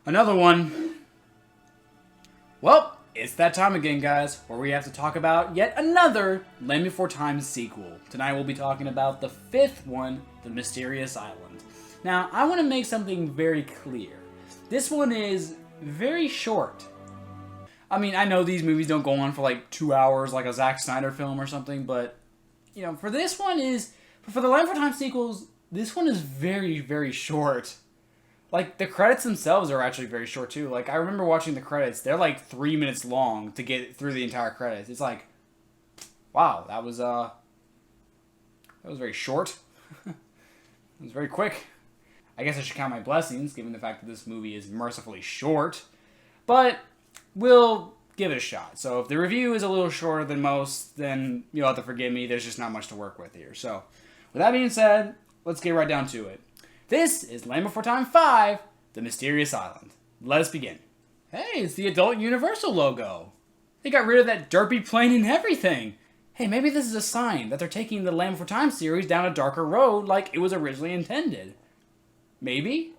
Another one. Well, it's that time again, guys, where we have to talk about yet another Land Before Time sequel. Tonight we'll be talking about the fifth one, The Mysterious Island. Now, I want to make something very clear. This one is very short. I mean, I know these movies don't go on for like 2 hours like a Zack Snyder film or something, but, you know, for the Land Before Time sequels, this one is very, very short. Like, the credits themselves are actually very short, too. Like, I remember watching the credits. They're, like, 3 minutes long to get through the entire credits. It's like, wow, that was very short. It was very quick. I guess I should count my blessings, given the fact that this movie is mercifully short. But we'll give it a shot. So if the review is a little shorter than most, then you'll have to forgive me. There's just not much to work with here. So, with that being said, let's get right down to it. This is Land Before Time 5, The Mysterious Island. Let us begin. Hey, it's the Adult Universal logo. They got rid of that derpy plane and everything. Hey, maybe this is a sign that they're taking the Land Before Time series down a darker road like it was originally intended. Maybe?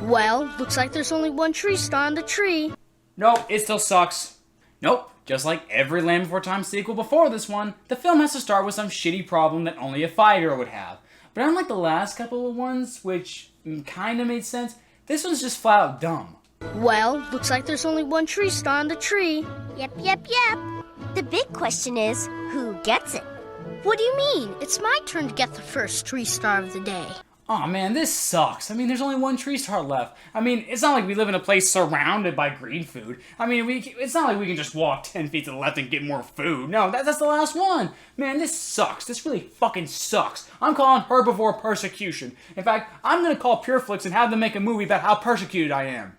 Well, looks like there's only one tree star on the tree. Nope, it still sucks. Nope, just like every Land Before Time sequel before this one, the film has to start with some shitty problem that only a 5-year-old would have. But unlike the last couple of ones, which kinda made sense, this one's just flat out dumb. Well, looks like there's only one tree star on the tree. Yep. The big question is, who gets it? What do you mean? It's my turn to get the first tree star of the day. Aw, man, this sucks. I mean, there's only one tree star left. I mean, it's not like we live in a place surrounded by green food. I mean, it's not like we can just walk 10 feet to the left and get more food. No, that's the last one. Man, this sucks. This really fucking sucks. I'm calling herbivore persecution. In fact, I'm gonna call Pureflix and have them make a movie about how persecuted I am.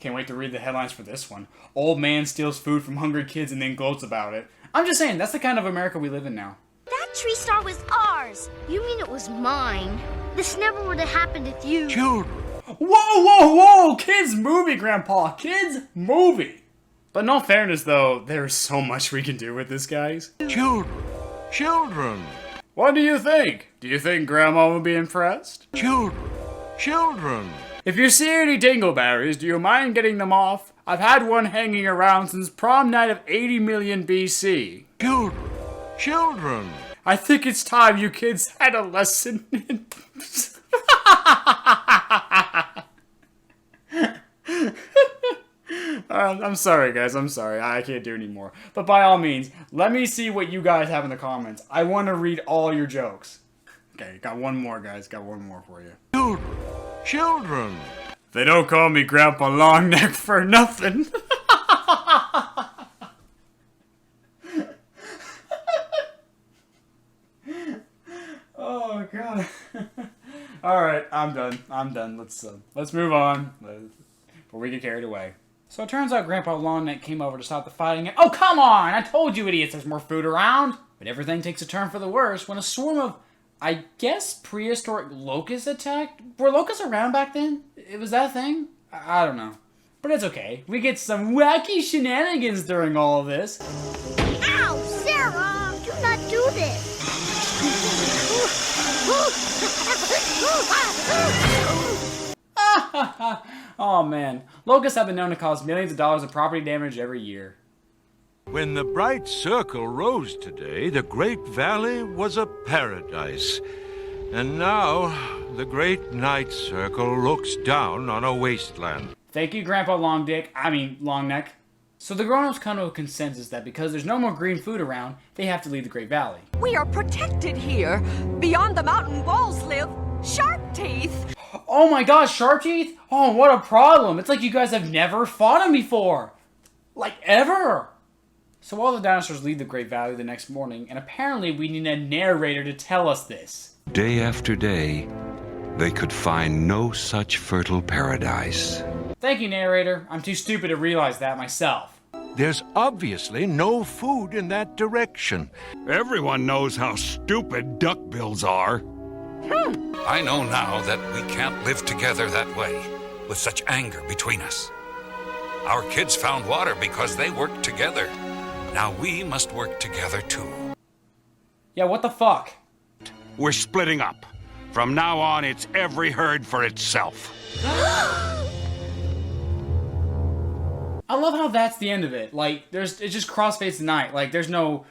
Can't wait to read the headlines for this one. Old man steals food from hungry kids and then gloats about it. I'm just saying, that's the kind of America we live in now. That tree star was ours. You mean it was mine? This never would have happened if you... Children. Whoa! Kids movie, Grandpa! Kids movie! But in all fairness, though, there's so much we can do with this, guys. Children. What do you think? Do you think Grandma will be impressed? Children. If you see any dingleberries, do you mind getting them off? I've had one hanging around since prom night of 80 million BC. Children. I think it's time you kids had a lesson in... I'm sorry, guys. I'm sorry. I can't do anymore. But by all means, let me see what you guys have in the comments. I want to read all your jokes. Okay, got one more, guys. Got one more for you. Children. They don't call me Grandpa Longneck for nothing. Oh, God. All right, I'm done. Let's move on before we get carried away. So it turns out Grandpa Longneck came over to stop the fighting. Oh, come on! I told you idiots there's more food around. But everything takes a turn for the worse when a swarm of, I guess, prehistoric locusts attacked? Were locusts around back then? It was that a thing? I don't know. But it's okay. We get some wacky shenanigans during all of this. Ow, Sarah! Do not do this! Oh man, locusts have been known to cause millions of dollars of property damage every year. When the bright circle rose today, the Great Valley was a paradise. And now, the Great Night Circle looks down on a wasteland. Thank you, Grandpa Longneck. So the grown-ups come to a consensus that because there's no more green food around, they have to leave the Great Valley. We are protected here. Beyond the mountain walls live shark teeth. Oh my gosh, shark teeth? Oh, what a problem. It's like you guys have never fought them before. Like, ever. So all the dinosaurs leave the Great Valley the next morning, and apparently we need a narrator to tell us this. Day after day, they could find no such fertile paradise. Thank you, narrator. I'm too stupid to realize that myself. There's obviously no food in that direction. Everyone knows how stupid duckbills are. I know now that we can't live together that way, with such anger between us. Our kids found water because they worked together. Now we must work together too. Yeah, what the fuck? We're splitting up. From now on, it's every herd for itself. I love how that's the end of it. Like, it's just cross-faced night. Like, there's no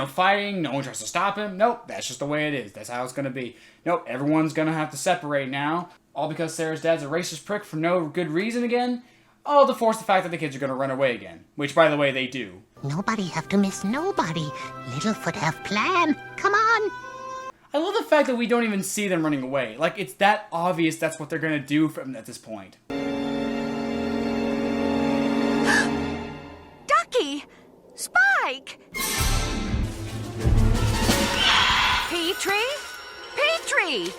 fighting. No one tries to stop him. Nope, that's just the way it is. That's how it's gonna be. Nope, everyone's gonna have to separate now. All because Sarah's dad's a racist prick for no good reason again. All to force the fact that the kids are gonna run away again. Which, by the way, they do. Nobody have to miss nobody. Littlefoot have plan. Come on. I love the fact that we don't even see them running away. Like, it's that obvious that's what they're gonna do at this point. Ducky! Spike! Petrie? Petrie!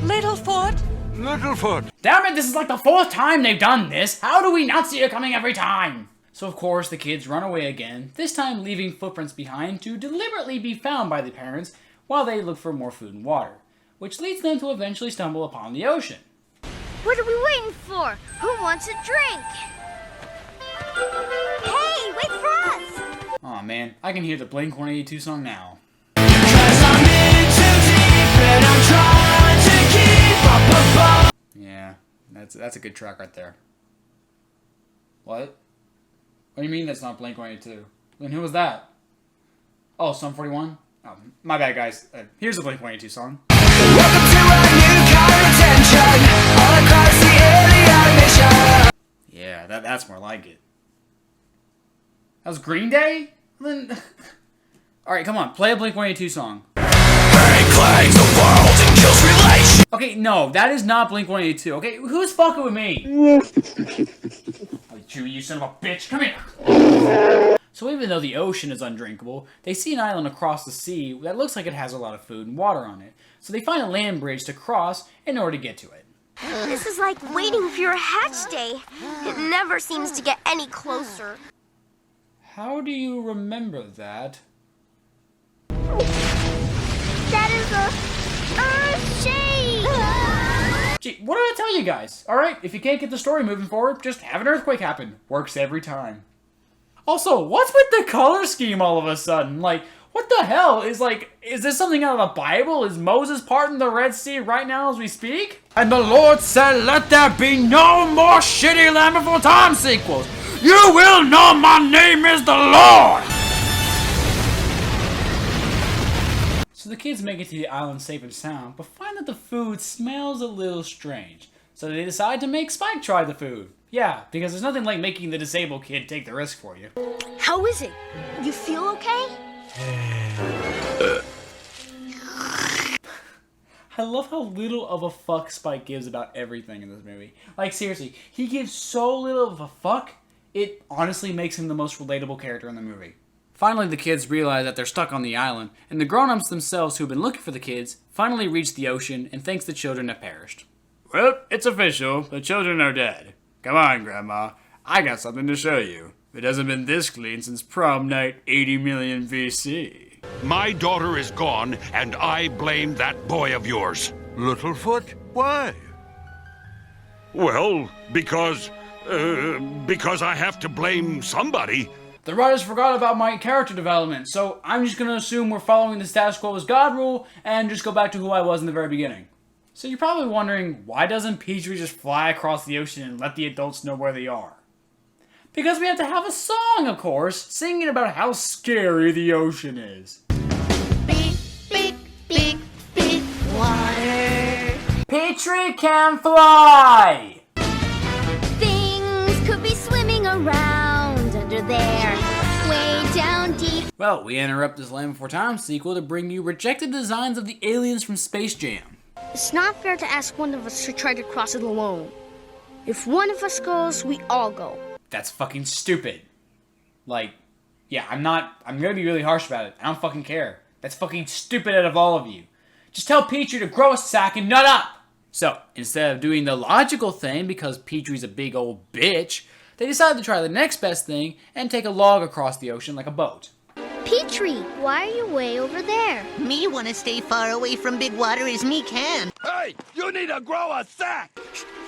Littlefoot! Littlefoot! Damn it, this is like the 4th time they've done this! How do we not see it coming every time? So of course the kids run away again, this time leaving footprints behind to deliberately be found by the parents while they look for more food and water, which leads them to eventually stumble upon the ocean. What are we waiting for? Who wants a drink? Hey, wait for us! Aw man, I can hear the Blink-182 song now. Yeah, that's a good track right there. What? What do you mean that's not Blink-182? Then who was that? Oh, Sum 41? Oh, my bad, guys. Here's a Blink-182 song. Welcome to a new car attention all across the alien mission. Yeah, that's more like it. That was Green Day? Then... Alright, come on. Play a Blink-182 song. Okay, no. That is not Blink-182. Okay, who's fucking with me? Oh, you son of a bitch. Come here. So even though the ocean is undrinkable, they see an island across the sea that looks like it has a lot of food and water on it. So they find a land bridge to cross in order to get to it. This is like waiting for your hatch day. It never seems to get any closer. How do you remember that? That is a earth-shake! Gee, what did I tell you guys? Alright, if you can't get the story moving forward, just have an earthquake happen. Works every time. Also, what's with the color scheme all of a sudden? Like, what the hell? Is this something out of the Bible? Is Moses parting the Red Sea right now as we speak? And the Lord said, let there be no more shitty Land Before Time sequels. You will know my name is the Lord! So the kids make it to the island safe and sound, but find that the food smells a little strange. So they decide to make Spike try the food. Yeah, because there's nothing like making the disabled kid take the risk for you. How is it? You feel okay? I love how little of a fuck Spike gives about everything in this movie. Like, seriously, he gives so little of a fuck, it honestly makes him the most relatable character in the movie. Finally, the kids realize that they're stuck on the island, and the grown-ups themselves who've been looking for the kids finally reach the ocean and thinks the children have perished. Well, it's official. The children are dead. Come on, Grandma. I got something to show you. It hasn't been this clean since prom night 80 million BC. My daughter is gone, and I blame that boy of yours. Littlefoot? Why? Well, because I have to blame somebody. The writers forgot about my character development, so I'm just gonna assume we're following the status quo as God rule and just go back to who I was in the very beginning. So you're probably wondering, why doesn't Petrie just fly across the ocean and let the adults know where they are? Because we have to have a song, of course, singing about how scary the ocean is. Big, big, big, big water. Petrie can fly! Things could be swimming around under there, way down deep. Well, we interrupt this Land Before Time sequel to bring you rejected designs of the aliens from Space Jam. It's not fair to ask one of us to try to cross it alone. If one of us goes, we all go. That's fucking stupid. Like, yeah, I'm gonna be really harsh about it. I don't fucking care. That's fucking stupid out of all of you. Just tell Petrie to grow a sack and nut up! So, instead of doing the logical thing, because Petrie's a big old bitch, they decided to try the next best thing and take a log across the ocean like a boat. Petrie, why are you way over there? Me want to stay far away from big water as me can. Hey, you need to grow a sack!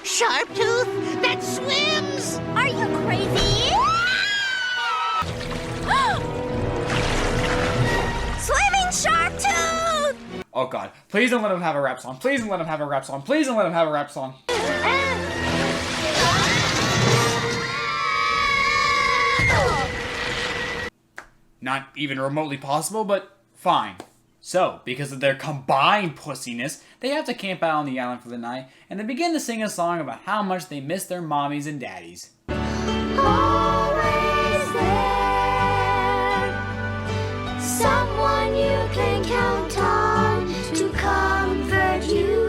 Sharptooth, that swims! Are you crazy? Swimming god. Please don't let him have a rap song. Please don't let him have a rap song. Please don't let him have a rap song. Not even remotely possible, but fine. So, because of their combined pussiness, they have to camp out on the island for the night, and they begin to sing a song about how much they miss their mommies and daddies. Always there, someone you can count on to comfort you.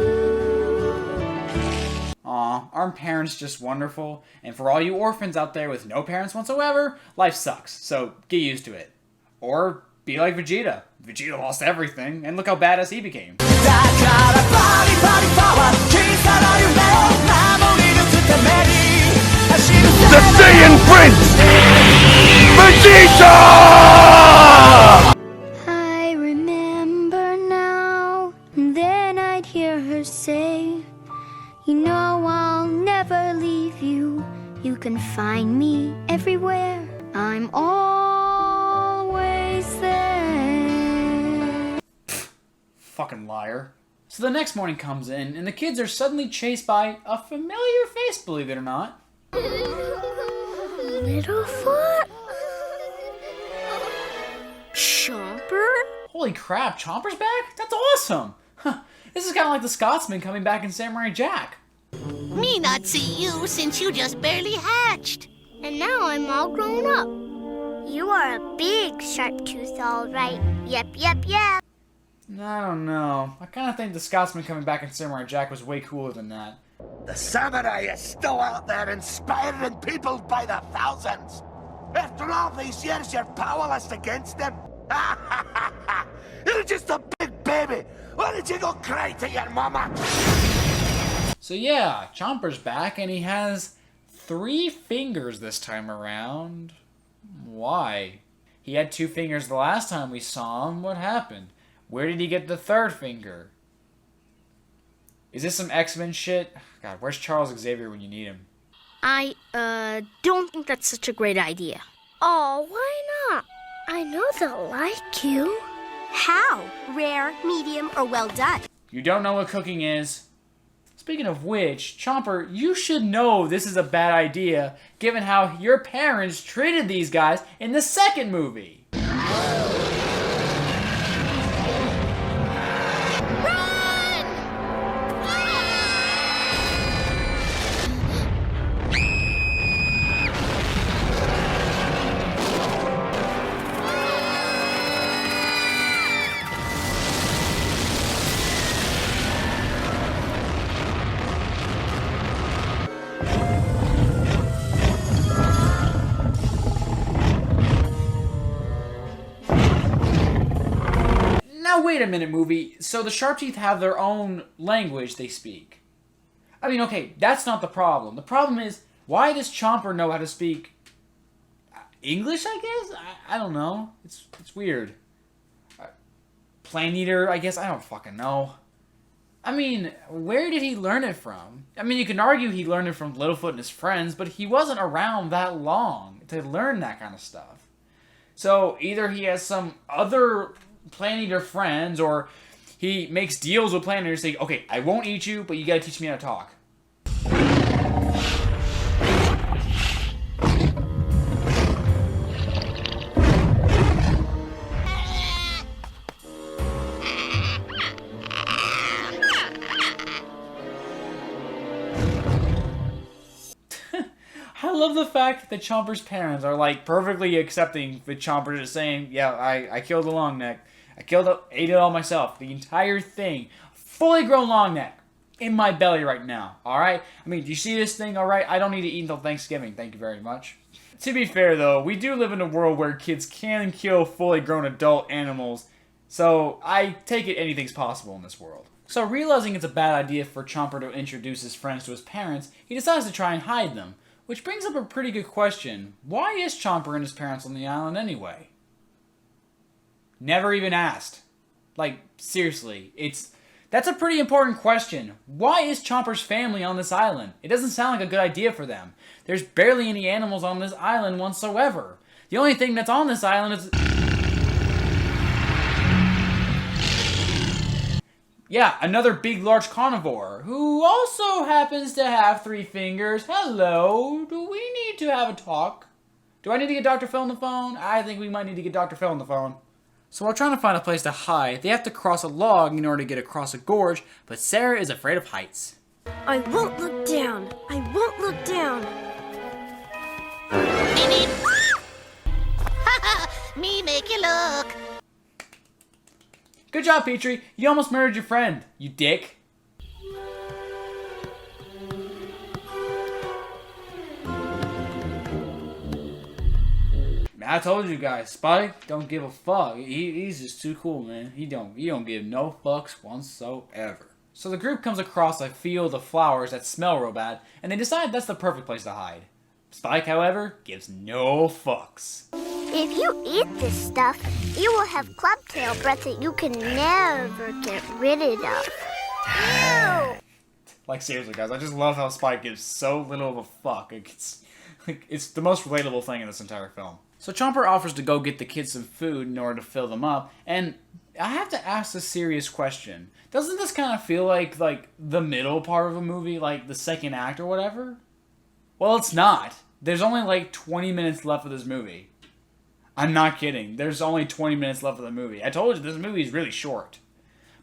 Aw, aren't parents just wonderful? And for all you orphans out there with no parents whatsoever, life sucks, so get used to it. Or be like Vegeta. Vegeta lost everything, and look how badass he became. The Saiyan Prince! Vegeta! I remember now, and then I'd hear her say, you know I'll never leave you. You can find me everywhere. I'm always there. Fucking liar. So the next morning comes in, and the kids are suddenly chased by a familiar face, believe it or not. Littlefoot? Chomper? Holy crap, Chomper's back? That's awesome! Huh, this is kind of like the Scotsman coming back in Samurai Jack. Me not see you since you just barely hatched. And now I'm all grown up. You are a big sharp tooth, all right. Yep, yep, yep. I don't know. I kind of think the Scotsman coming back in Samurai Jack was way cooler than that. The samurai is still out there inspiring people by the thousands. After all these years, you're powerless against them. You're just a big baby. Why did you go cry to your mama? So yeah, Chomper's back, and he has 3 fingers this time around. Why? He had 2 fingers the last time we saw him. What happened? Where did he get the 3rd finger? Is this some X-Men shit? God, where's Charles Xavier when you need him? I, don't think that's such a great idea. Oh, why not? I know they'll like you. How? Rare, medium, or well done? You don't know what cooking is? Speaking of which, Chomper, you should know this is a bad idea, given how your parents treated these guys in the 2nd movie. Now wait a minute, movie. So the Sharpteeth have their own language they speak. I mean, okay, that's not the problem. The problem is, why does Chomper know how to speak English, I guess? I don't know. It's weird. Plant Eater, I guess? I don't fucking know. I mean, where did he learn it from? I mean, you can argue he learned it from Littlefoot and his friends, but he wasn't around that long to learn that kind of stuff. So either he has some other Plant Eater friends, or he makes deals with Plant Eaters saying, okay, I won't eat you, but you gotta teach me how to talk. I love the fact that Chomper's parents are like perfectly accepting with Chomper just saying, yeah, I killed the long neck. Ate it all myself. The entire thing. Fully grown long neck. In my belly right now. Alright? I mean, do you see this thing? Alright? I don't need to eat until Thanksgiving. Thank you very much. To be fair though, we do live in a world where kids can kill fully grown adult animals. So, I take it anything's possible in this world. So, realizing it's a bad idea for Chomper to introduce his friends to his parents, he decides to try and hide them. Which brings up a pretty good question. Why is Chomper and his parents on the island anyway? Never even asked. Like, seriously, that's a pretty important question. Why is Chomper's family on this island? It doesn't sound like a good idea for them. There's barely any animals on this island whatsoever. The only thing that's on this island is... Yeah, another big, large carnivore, who also happens to have 3 fingers. Hello, do we need to have a talk? Do I need to get Dr. Phil on the phone? I think we might need to get Dr. Phil on the phone. So while trying to find a place to hide, they have to cross a log in order to get across a gorge, but Sarah is afraid of heights. I won't look down. I won't look down. Me make you look. Good job, Petrie. You almost murdered your friend, you dick. I told you guys, Spike don't give a fuck. He's just too cool, man. He don't give no fucks whatsoever. So the group comes across a field of flowers that smell real bad, and they decide that's the perfect place to hide. Spike, however, gives no fucks. If you eat this stuff, you will have clubtail breath that you can never get rid of. Ew! Like, seriously, guys, I just love how Spike gives so little of a fuck. It's the most relatable thing in this entire film. So Chomper offers to go get the kids some food in order to fill them up, and I have to ask a serious question. Doesn't this kind of feel like the middle part of a movie, like the second act or whatever? Well, it's not. There's only like 20 minutes left of this movie. I'm not kidding. There's only 20 minutes left of the movie. I told you this movie is really short.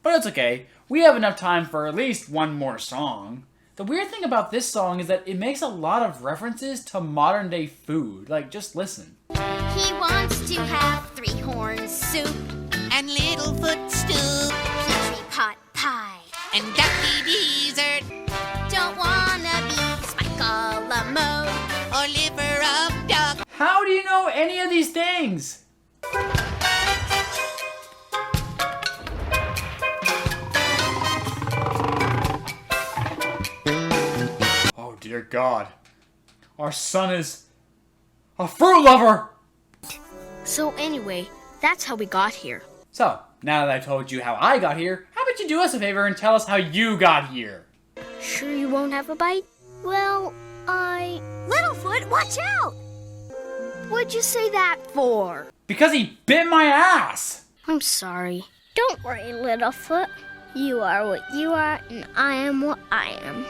But it's okay. We have enough time for at least one more song. The weird thing about this song is that it makes a lot of references to modern day food. Like, just listen. He wants to have 3 horns soup And Littlefoot stew. Petrie pot pie. And Ducky dessert. Don't wanna be Spike a la mode. Or liver of duck. How do you know any of these things? Oh dear God. Our son is a fruit lover! So anyway, that's how we got here. So, now that I've told you how I got here, how about you do us a favor and tell us how you got here? Sure you won't have a bite? Well, Littlefoot, watch out! What'd you say that for? Because he bit my ass! I'm sorry. Don't worry, Littlefoot. You are what you are, and I am what I am.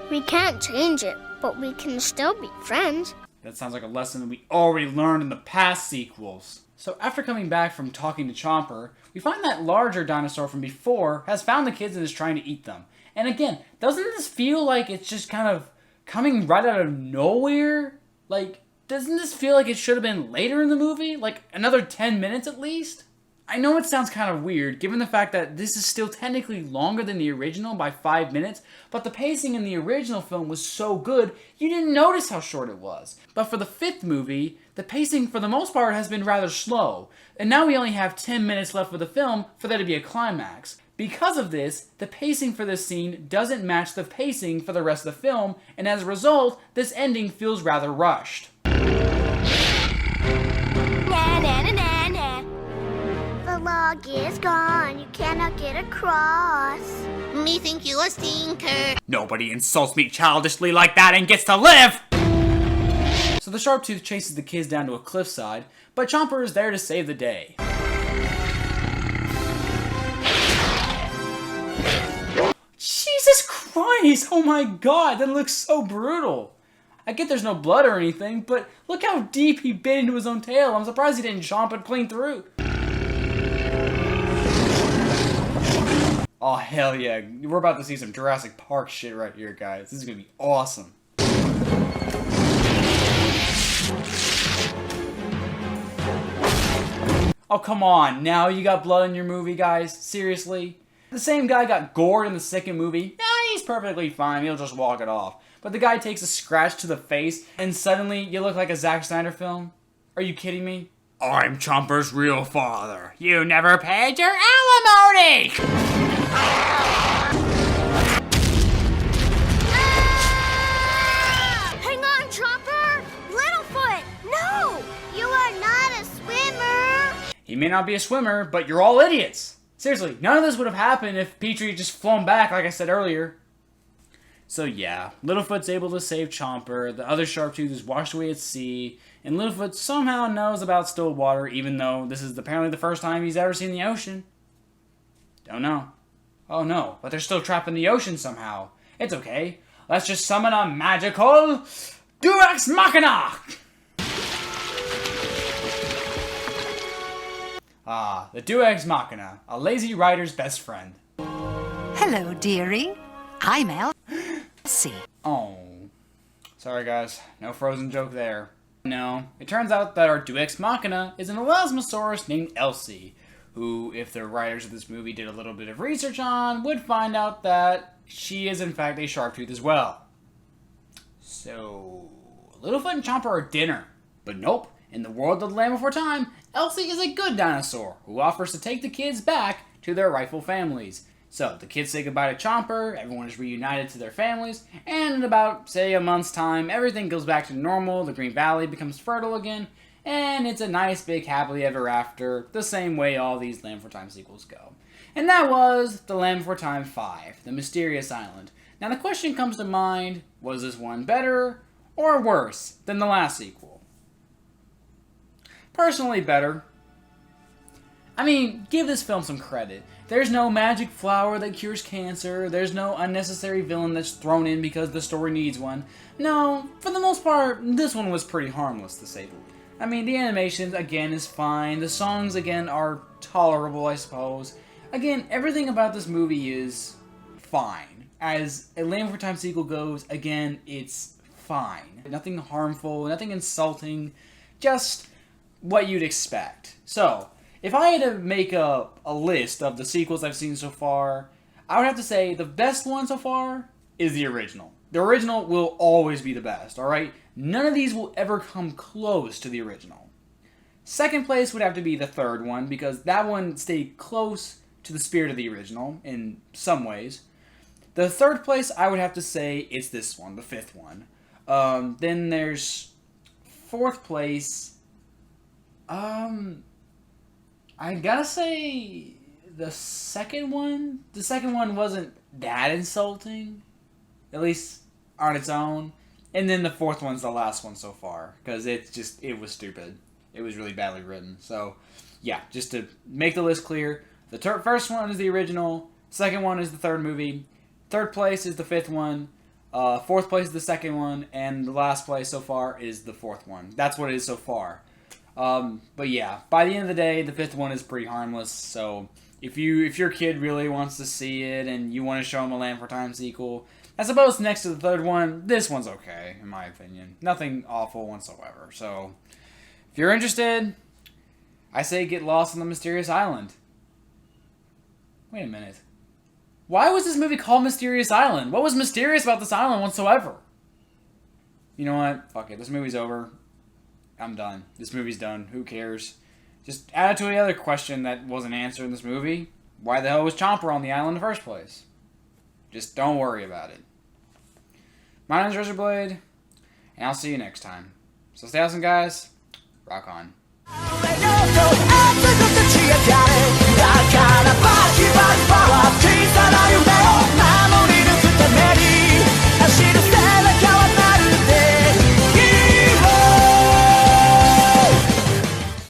We can't change it, but we can still be friends. That sounds like a lesson that we already learned in the past sequels. So after coming back from talking to Chomper, we find that larger dinosaur from before has found the kids and is trying to eat them. And again, doesn't this feel like it's just kind of coming right out of nowhere? Like, doesn't this feel like it should have been later in the movie? Like, another 10 minutes at least? I know it sounds kind of weird, given the fact that this is still technically longer than the original by 5 minutes, but the pacing in the original film was so good, you didn't notice how short it was. But for the 5th movie, the pacing for the most part has been rather slow, and now we only have 10 minutes left for the film for there to be a climax. Because of this, the pacing for this scene doesn't match the pacing for the rest of the film, and as a result, this ending feels rather rushed. Na na na na na. The log is gone. You cannot get across. Me think you a stinker. Nobody insults me childishly like that and gets to live! So the Sharptooth chases the kids down to a cliffside, but Chomper is there to save the day. Jesus Christ! Oh my God, that looks so brutal! I get there's no blood or anything, but look how deep he bit into his own tail. I'm surprised he didn't chomp it clean through. Oh, hell yeah. We're about to see some Jurassic Park shit right here, guys. This is gonna be awesome. Oh, come on. Now you got blood in your movie, guys? Seriously? The same guy got gored in the second movie. Nah, he's perfectly fine. He'll just walk it off. But the guy takes a scratch to the face, and suddenly you look like a Zack Snyder film? Are you kidding me? I'm Chomper's real father. You never paid your alimony! Hang on, Chomper! Littlefoot! No! You are not a swimmer! He may not be a swimmer, but you're all idiots! Seriously, none of this would have happened if Petrie had just flown back like I said earlier. So yeah, Littlefoot's able to save Chomper, the other Sharptooth is washed away at sea, and Littlefoot somehow knows about still water even though this is apparently the first time he's ever seen the ocean. Don't know. Oh no, but they're still trapped in the ocean somehow. It's okay. Let's just summon a magical Deus Ex Machina! Ah, the Deus Ex Machina, a lazy writer's best friend. Hello, dearie. I'm Elsie. Oh. Sorry guys, no Frozen joke there. No, it turns out that our Deus Ex Machina is an Elasmosaurus named Elsie, who, if the writers of this movie did a little bit of research on, would find out that she is in fact a Sharptooth as well. So, Littlefoot and Chomper are dinner. But nope, in the world of the Land Before Time, Elsie is a good dinosaur who offers to take the kids back to their rightful families. So, the kids say goodbye to Chomper, everyone is reunited to their families, and in about, say, a month's time, everything goes back to normal, the Green Valley becomes fertile again, and it's a nice big happily ever after, the same way all these Land Before Time sequels go. And that was The Land Before Time 5, The Mysterious Island. Now the question comes to mind, was this one better or worse than the last sequel? Personally, better. I mean, give this film some credit. There's no magic flower that cures cancer, there's no unnecessary villain that's thrown in because the story needs one. No, for the most part, this one was pretty harmless to say the least. I mean, the animation, again, is fine, the songs, again, are tolerable, I suppose. Again, everything about this movie is fine. As a Land Before Time sequel goes, again, it's fine. Nothing harmful, nothing insulting, just what you'd expect. So, if I had to make a list of the sequels I've seen so far, I would have to say the best one so far is the original. The original will always be the best, alright? None of these will ever come close to the original. Second place would have to be the third one, because that one stayed close to the spirit of the original, in some ways. The third place, I would have to say, it's this one, the fifth one. Then there's fourth place. I gotta say the second one. The second one wasn't that insulting, at least on its own. And then the fourth one's the last one so far, because it was stupid. It was really badly written. So, yeah, just to make the list clear, the first one is the original, second one is the third movie, third place is the fifth one, fourth place is the second one, and the last place so far is the fourth one. That's what it is so far. But yeah, by the end of the day, the fifth one is pretty harmless, so if your kid really wants to see it and you want to show them a Land Before Time sequel, I suppose next to the third one, this one's okay, in my opinion. Nothing awful whatsoever. So, if you're interested, I say get lost on the Mysterious Island. Wait a minute. Why was this movie called Mysterious Island? What was mysterious about this island whatsoever? You know what? Fuck it. This movie's over. I'm done. This movie's done. Who cares? Just add it to the other question that wasn't answered in this movie. Why the hell was Chomper on the island in the first place? Just don't worry about it. My name's RaisorBlade, and I'll see you next time. So stay awesome, guys. Rock on.